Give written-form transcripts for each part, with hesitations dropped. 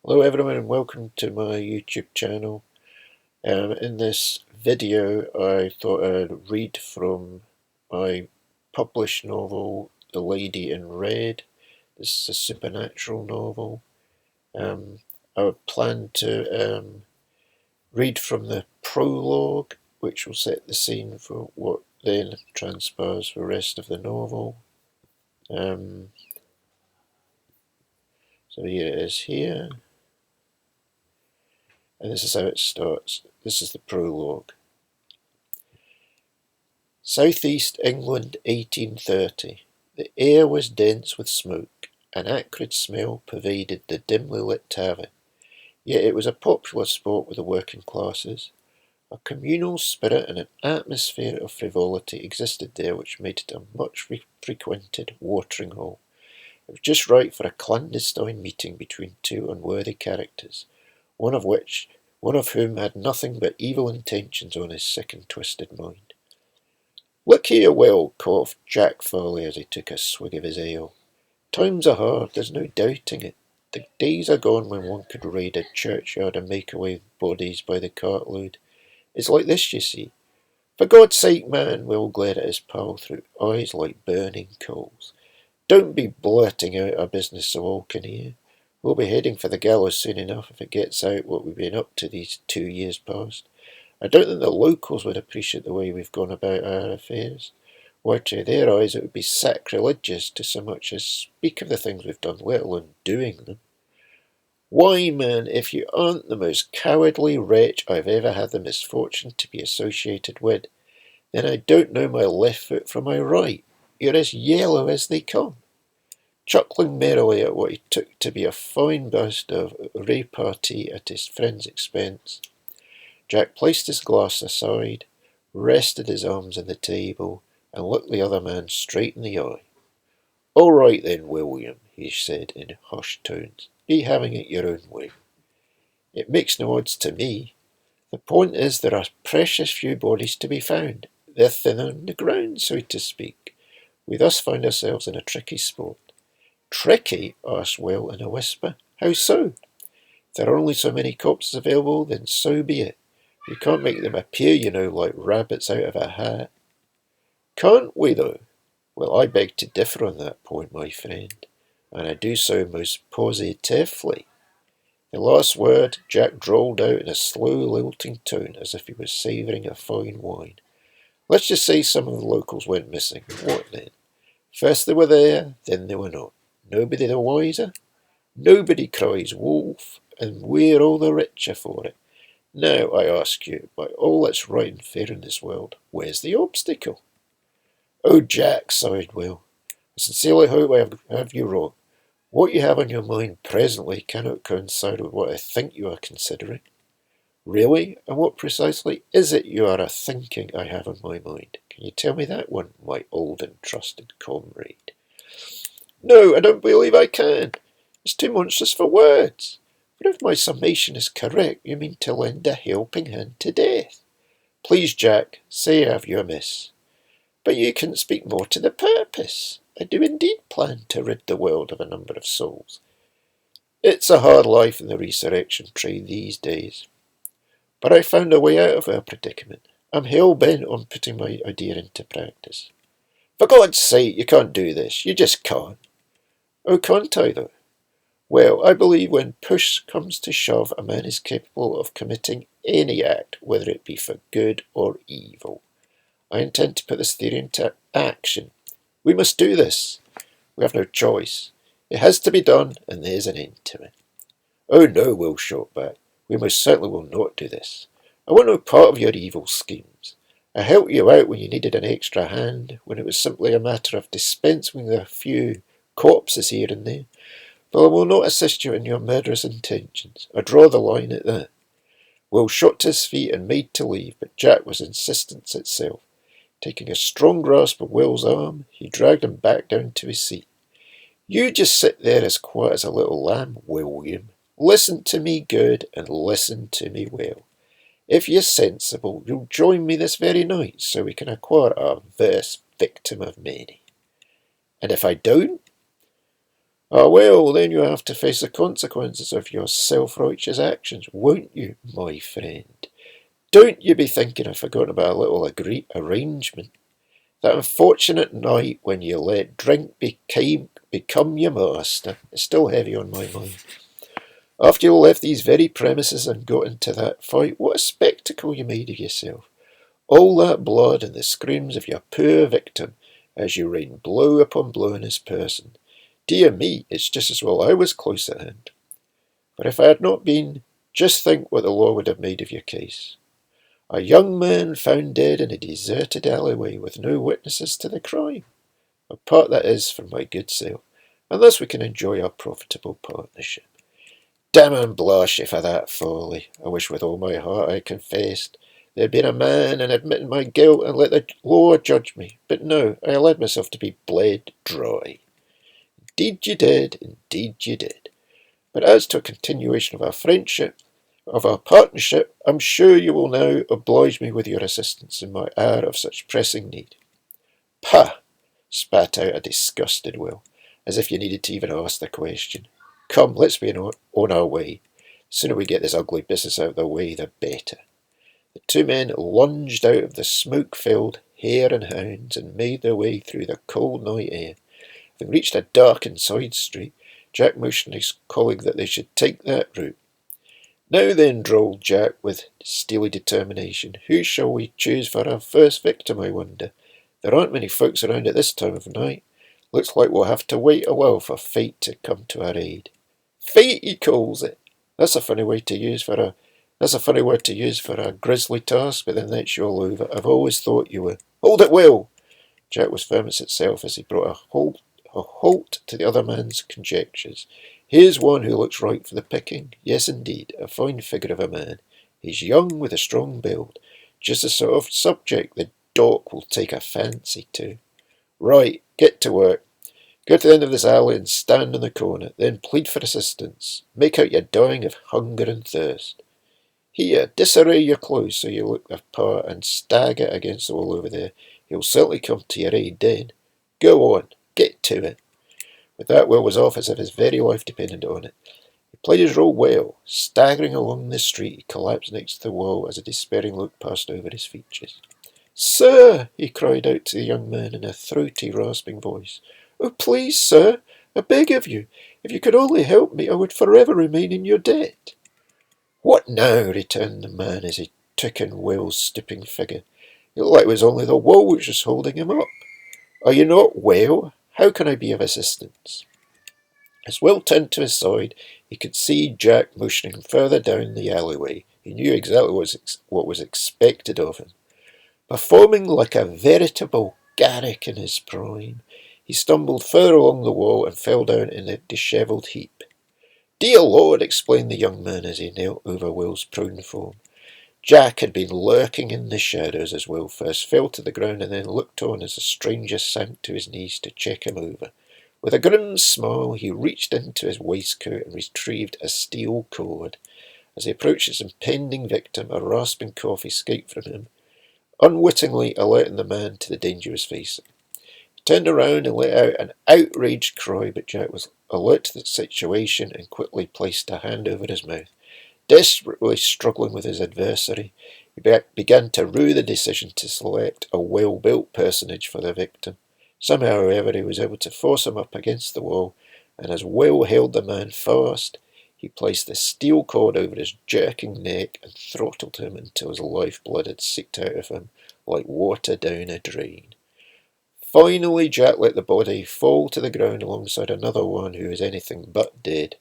Hello everyone and welcome to my YouTube channel. In this video I thought I'd read from my published novel The Lady in Red. This is a supernatural novel. I plan to read from the prologue, which will set the scene for what then transpires for the rest of the novel. So here it is here. And this is how it starts. This is the prologue. Southeast England, 1830. The air was dense with smoke. An acrid smell pervaded the dimly lit tavern. Yet it was a popular spot with the working classes. A communal spirit and an atmosphere of frivolity existed there which made it a much frequented watering hole. It was just right for a clandestine meeting between two unworthy characters, one of whom had nothing but evil intentions on his sick and twisted mind. "Look here, Will," coughed Jack Farley as he took a swig of his ale. "Times are hard, there's no doubting it. The days are gone when one could raid a churchyard and make away with bodies by the cartload. It's like this, you see. For God's sake, man," Will glared at his pal through eyes like burning coals, "don't be blurting out our business so all can hear. We'll be heading for the gallows soon enough if it gets out what we've been up to these 2 years past. I don't think the locals would appreciate the way we've gone about our affairs. Why, to their eyes it would be sacrilegious to so much as speak of the things we've done, let alone doing them. Why, man, if you aren't the most cowardly wretch I've ever had the misfortune to be associated with, then I don't know my left foot from my right. You're as yellow as they come." Chuckling merrily at what he took to be a fine burst of repartee at his friend's expense, Jack placed his glass aside, rested his arms on the table, and looked the other man straight in the eye. "All right then, William," he said in hushed tones. "Be having it your own way. It makes no odds to me. The point is there are precious few bodies to be found. They're thin on the ground, so to speak. We thus find ourselves in a tricky spot." "Tricky?" asked Will in a whisper. "How so?" "If there are only so many corpses available, then so be it. We can't make them appear, you know, like rabbits out of a hat." "Can't we, though?" "Well, I beg to differ on that point, my friend, and I do so most positively." The last word Jack drawled out in a slow, lilting tone, as if he was savouring a fine wine. "Let's just say some of the locals went missing. What then? First they were there, then they were not. Nobody the wiser? Nobody cries wolf, and we're all the richer for it. Now, I ask you, by all that's right and fair in this world, where's the obstacle?" "Oh, Jack," sighed Will, "I sincerely hope I have you wrong. What you have on your mind presently cannot coincide with what I think you are considering." "Really? And what precisely is it you are a-thinking I have on my mind? Can you tell me that one, my old and trusted comrade?" "No, I don't believe I can. It's too monstrous for words. But if my summation is correct, you mean to lend a helping hand to death." "Please, Jack, say have you amiss." "But you couldn't speak more to the purpose. I do indeed plan to rid the world of a number of souls. It's a hard life in the resurrection trade these days. But I found a way out of our predicament. I'm hell-bent on putting my idea into practice." "For God's sake, you can't do this. You just can't." "Oh, can't I, though? Well, I believe when push comes to shove, a man is capable of committing any act, whether it be for good or evil. I intend to put this theory into action. We must do this. We have no choice. It has to be done, and there's an end to it." "Oh no," Will shot back. "We most certainly will not do this. I want no part of your evil schemes. I helped you out when you needed an extra hand, when it was simply a matter of dispensing with a few corpses here and there. But I will not assist you in your murderous intentions. I draw the line at that." Will shot to his feet and made to leave, but Jack was insistence itself. Taking a strong grasp of Will's arm, he dragged him back down to his seat. "You just sit there as quiet as a little lamb, William. Listen to me good, and listen to me well. If you're sensible, you'll join me this very night, so we can acquire our first victim of many. And if I don't?" Ah, well, then you have to face the consequences of your self-righteous actions, won't you, my friend? Don't you be thinking I've forgotten about a little arrangement. That unfortunate night when you let drink become your master is still heavy on my mind. After you left these very premises and got into that fight, what a spectacle you made of yourself. All that blood and the screams of your poor victim as you rained blow upon blow on his person. Dear me, it's just as well I was close at hand. For if I had not been, just think what the law would have made of your case. A young man found dead in a deserted alleyway with no witnesses to the crime. Apart that is from my good self, and thus we can enjoy our profitable partnership. Damn and blush for that folly. I wish with all my heart I confessed. There had been a man and admitted my guilt and let the law judge me. But no, I allowed myself to be bled dry. Indeed you did, indeed you did. But as to a continuation of our friendship, of our partnership, I'm sure you will now oblige me with your assistance in my hour of such pressing need. Pah! Spat out a disgusted Will, as if you needed to even ask the question. Come, let's be on our way. The sooner we get this ugly business out of the way, the better. The two men lunged out of the smoke-filled Hare and Hounds and made their way through the cold night air. Having reached a darkened side street, Jack motioned his colleague that they should take that route. Now then, drawled Jack with steely determination, who shall we choose for our first victim, I wonder? There aren't many folks around at this time of night. Looks like we'll have to wait a while for fate to come to our aid. Fate, he calls it. That's a funny word to use for a grisly task, but then that's you all over. I've always thought you were. Hold it, Will! Jack was firmness itself as he brought a halt to the other man's conjectures. Here's one who looks ripe for the picking. Yes, indeed, a fine figure of a man. He's young with a strong build. Just the sort of subject the doc will take a fancy to. Right, get to work. Go to the end of this alley and stand on the corner. Then plead for assistance. Make out you're dying of hunger and thirst. Here, disarray your clothes so you look the part and stagger against the wall over there. He'll certainly come to your aid then. Go on, get to it. With that, Will was off as if his very life depended on it. He played his role well. Staggering along the street, he collapsed next to the wall as a despairing look passed over his features. Sir, he cried out to the young man in a throaty, rasping voice. Oh, please, sir, I beg of you. If you could only help me, I would forever remain in your debt. What now? Returned the man as he took in Will's stooping figure. It looked like it was only the wall which was holding him up. Are you not well? How can I be of assistance? As Will turned to his side, he could see Jack motioning further down the alleyway. He knew exactly what was expected of him. Performing like a veritable Garrick in his prime, he stumbled further along the wall and fell down in a dishevelled heap. Dear Lord, explained the young man as he knelt over Will's prone form. Jack had been lurking in the shadows as Will first fell to the ground and then looked on as the stranger sank to his knees to check him over. With a grim smile, he reached into his waistcoat and retrieved a steel cord. As he approached his impending victim, a rasping cough escaped from him, unwittingly alerting the man to the danger he was facing. He turned around and let out an outraged cry, but Jack was alert to the situation and quickly placed a hand over his mouth. Desperately struggling with his adversary, he began to rue the decision to select a well-built personage for the victim. Somehow, however, he was able to force him up against the wall, and as Will held the man fast, he placed the steel cord over his jerking neck and throttled him until his lifeblood had seeped out of him like water down a drain. Finally, Jack let the body fall to the ground alongside another one who was anything but dead.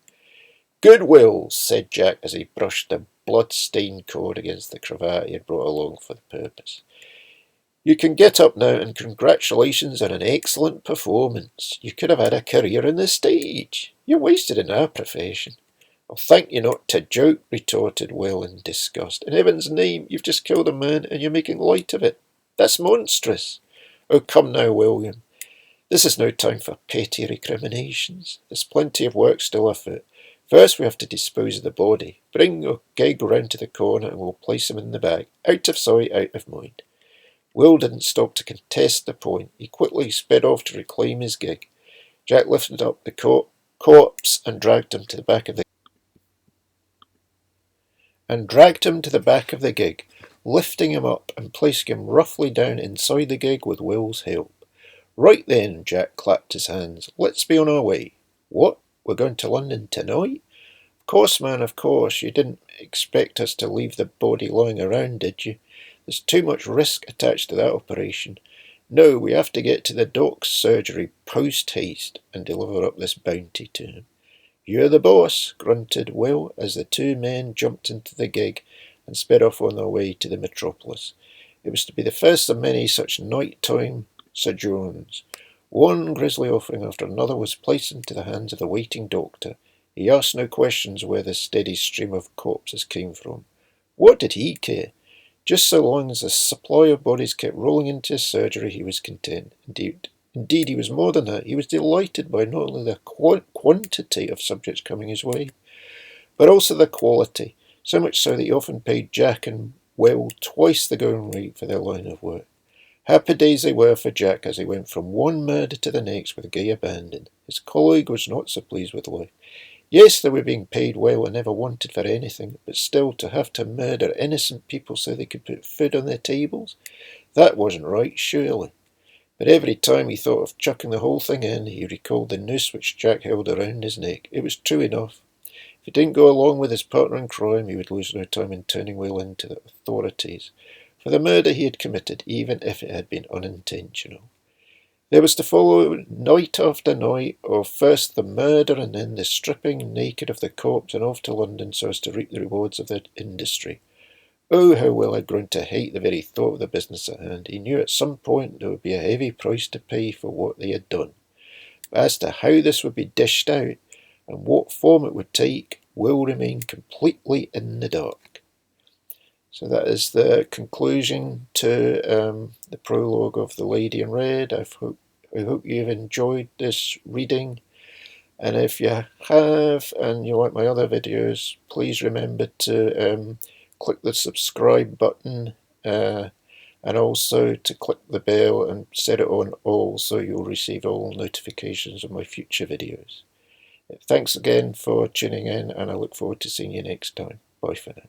Good Will, said Jack as he brushed the blood-stained cord against the cravat he had brought along for the purpose. You can get up now, and congratulations on an excellent performance. You could have had a career on the stage. You're wasted in our profession. I'll thank you not to joke, retorted Will in disgust. In heaven's name, you've just killed a man, and you're making light of it. That's monstrous. Oh, come now, William. This is no time for petty recriminations. There's plenty of work still afoot. First, we have to dispose of the body. Bring your gig round to the corner and we'll place him in the bag. Out of sight, out of mind. Will didn't stop to contest the point. He quickly sped off to reclaim his gig. Jack lifted up the corpse and dragged him to the back of the gig, lifting him up and placing him roughly down inside the gig with Will's help. Right then, Jack clapped his hands. Let's be on our way. What? We're going to London tonight? Of course, man, of course. You didn't expect us to leave the body lying around, did you? There's too much risk attached to that operation. No, we have to get to the doc's surgery post-haste and deliver up this bounty to him. You're the boss, grunted Will as the two men jumped into the gig and sped off on their way to the metropolis. It was to be the first of many such night-time sojourns. One grisly offering after another was placed into the hands of the waiting doctor. He asked no questions where the steady stream of corpses came from. What did he care? Just so long as the supply of bodies kept rolling into his surgery, he was content. Indeed, he was more than that. He was delighted by not only the quantity of subjects coming his way, but also the quality, so much so that he often paid Jack and Will twice the going rate for their line of work. Happy days they were for Jack as he went from one murder to the next with gay abandon. His colleague was not so pleased with life. Yes, they were being paid well and never wanted for anything, but still to have to murder innocent people so they could put food on their tables, that wasn't right, surely. But every time he thought of chucking the whole thing in, he recalled the noose which Jack held around his neck. It was true enough. If he didn't go along with his partner in crime, he would lose no time in turning Will in to the authorities for the murder he had committed, even if it had been unintentional. There was to follow night after night of first the murder and then the stripping naked of the corpse and off to London so as to reap the rewards of the industry. Oh, how Will had grown to hate the very thought of the business at hand. He knew at some point there would be a heavy price to pay for what they had done. But as to how this would be dished out and what form it would take, Will remained completely in the dark. So that is the conclusion to the prologue of The Lady in Red. I hope you've enjoyed this reading. And if you have, and you like my other videos, please remember to click the subscribe button and also to click the bell and set it on all so you'll receive all notifications of my future videos. Thanks again for tuning in, and I look forward to seeing you next time. Bye for now.